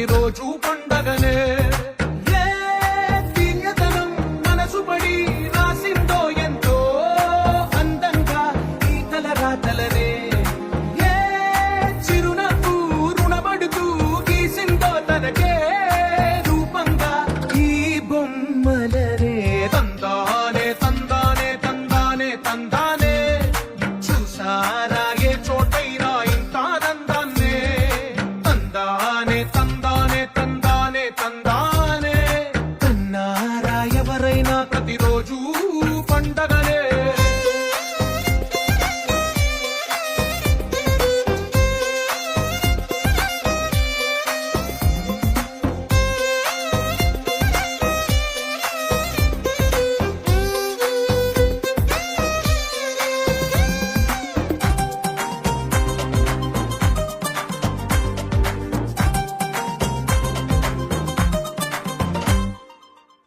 ప్రతిరోజు పండగనే ఏ దివ్యతనం మనసు పడి రాసిందో ఎంతో అందంగా ఈ తలరాతలనే ఏ చిరునవ్వు రుణపడుతూ గీసిందో తనకే రూపంగా ఈ బొమ్మలనే తందానే తందానే తందానే తందానే చూసారా ఏ చోటైనా ఇంత ఆనందాన్నే తందానే తందానే తందానే తందానే తన్నారా ఎవరైనా ప్రతిరోజు పండగనే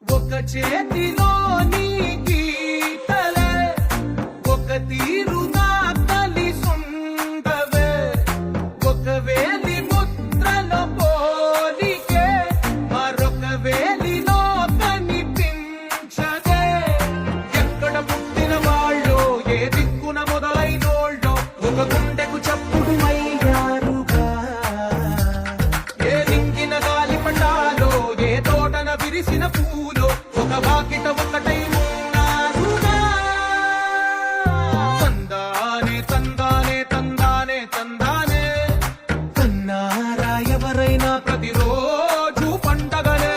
ఒక చేతిలో నీ గీతలే ఒక తీరుగా కలిసుండవే ఒక వేలి ముద్రల పోలికే మరొక వేలిలో కనిపించదే ఎక్కడ పుట్టిన వాళ్ళో ఏ దిక్కున మొదలైనోళ్ళో ఒక గుండెకు చప్పుడు అయ్యారుగా ఏ లింగిన గాలి పటాలో ఏ తోటన విరిసిన పూలో ఒక వాకిట ఒకటై ఉన్నారుగా తందానే తందానే తందానే తందానే తన్నారా ఎవరైనా ప్రతిరోజు పండగనే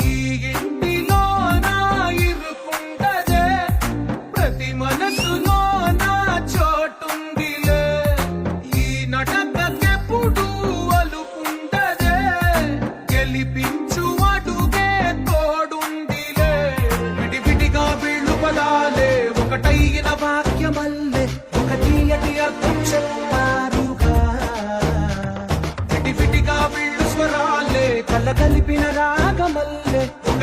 ఈ ఇంటిలో నా ఇరుకుండదే ప్రతి మనసులో నా చోటుందిలే ఈ నటకెప్పుడు అలుకుండదే గెలిపించు అడుగే తోడుందిలే విడివిడిగా వీళ్ళు పదాలే ఒకటైన వాక్యమల్లే ఒక తీయటి అర్థం చెప్పారుగా విడివిడిగా వీళ్ళు స్వరాలే కలగలిపిన రాగమల్లే ఒక